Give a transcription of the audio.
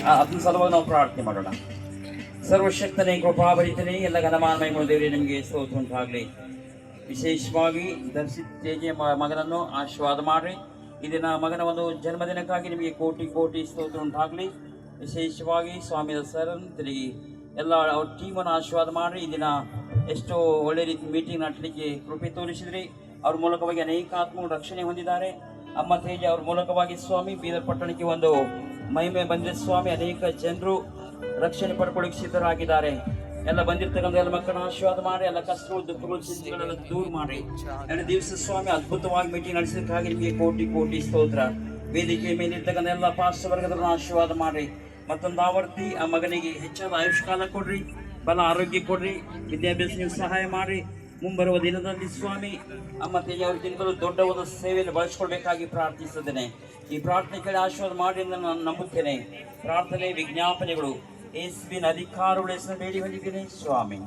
ಅದನ್ನ ಸಲುವಾಗಿ ನಾವು ಪ್ರಾರ್ಥನೆ ಮಾಡೋಣ. ಸರ್ವಶಕ್ತನೇ, ಕೃಪಾಭರಿತನೇ, ಎಲ್ಲ ಘನಮಾನ್ಮಯಗಳು ದೇವರೇ, ನಿಮಗೆ ಸ್ತೋತ್ರ ಉಂಟಾಗಲಿ. ವಿಶೇಷವಾಗಿ ದರ್ಶಿತ್ ತೇಜೆ ಮಗನನ್ನು ಆಶೀರ್ವಾದ ಮಾಡಿರಿ. ಈ ದಿನ ಮಗನ ಒಂದು ಜನ್ಮದಿನಕ್ಕಾಗಿ ನಿಮಗೆ ಕೋಟಿ ಕೋಟಿ ಸ್ತೋತ್ರ ಉಂಟಾಗಲಿ. ವಿಶೇಷವಾಗಿ ಸ್ವಾಮಿ ಸರನ್ ತಿರುಗಿ ಎಲ್ಲ ಅವ್ರ ಟೀಮನ್ನು ಆಶೀರ್ವಾದ ಮಾಡಿರಿ. ಈ ದಿನ ಎಷ್ಟೋ ಒಳ್ಳೆ ರೀತಿ ಮೀಟಿಂಗ್ ನಡೆಸಲಿಕ್ಕೆ ಕೃಪೆ ತೋರಿಸಿದ್ರಿ. ಅವ್ರ ಮೂಲಕವಾಗಿ ಅನೇಕ ಆತ್ಮಗಳು ರಕ್ಷಣೆ ಹೊಂದಿದ್ದಾರೆ. ಅಮ್ಮ ತೇಜ ಅವ್ರ ಮೂಲಕವಾಗಿ ಸ್ವಾಮಿ ಬೀದರ್ ಪಟ್ಟಣಕ್ಕೆ ಒಂದು ಮಹಿಮೆ ಬಂದಿದೆ ಸ್ವಾಮಿ. ಅನೇಕ ಜನರು ರಕ್ಷಣೆ ಪಡ್ಕೊಳ್ಳಿಕ್ಕೆ ಸಿದ್ಧರಾಗಿದ್ದಾರೆ. ಎಲ್ಲ ಬಂದಿರ್ತಕ್ಕಂಥ ಎಲ್ಲ ಮಕ್ಕಳನ್ನ ಆಶೀರ್ವಾದ ಮಾಡಿ, ಎಲ್ಲ ಕಷ್ಟಗಳು ದುಃಖಗಳು ಚಿಂತೆಗಳೆಲ್ಲ ದೂರ ಮಾಡಿ. 2 ದಿವಸ ಸ್ವಾಮಿ ಅದ್ಭುತವಾಗಿ ಮೀಟಿಂಗ್ ನಡೆಸೋದಕ್ಕಾಗಿ ನಿಮಗೆ ಕೋಟಿ ಕೋಟಿ ಸ್ತೋತ್ರ. ವೇದಿಕೆ ಮೇಲಿರ್ತಕ್ಕಂಥ ಎಲ್ಲ ಪಾಸ್ಟರ್ ವರ್ಗದವ್ರನ್ನ ಆಶೀರ್ವಾದ ಮಾಡಿ. ಮತ್ತೊಂದು ಆವರ್ತಿ ಆ ಮಗನಿಗೆ ಹೆಚ್ಚಾದ ಆಯುಷ್ಕಾಲ ಕೊಡ್ರಿ, ಬಲ ಆರೋಗ್ಯ ಕೊಡ್ರಿ, ವಿದ್ಯಾಭ್ಯಾಸ ನೀವು ಸಹಾಯ ಮಾಡಿ. ಮುಂಬರುವ ದಿನದಲ್ಲಿ ಸ್ವಾಮಿ ಅಮ್ಮ ತೇಜ ಅವ್ರ ದಿನಗಳು ದೊಡ್ಡ ಒಂದು ಸೇವೆಯನ್ನು ಬಳಸ್ಕೊಳ್ಬೇಕಾಗಿ ಪ್ರಾರ್ಥಿಸುತ್ತೇನೆ. ಈ ಪ್ರಾರ್ಥನೆ ಕೇಳಿ ಆಶೀರ್ವಾದ ಮಾಡಿ ಎಂದು ನಾನು ನಂಬುತ್ತೇನೆ. ಪ್ರಾರ್ಥನೆ ವಿಜ್ಞಾಪನೆಗಳು ಯೇಸುವಿನ ಅಧಿಕಾರಗಳ ಹೆಸರು ಬೇಡಿ ಬಂದಿದ್ದೇನೆ ಸ್ವಾಮಿ,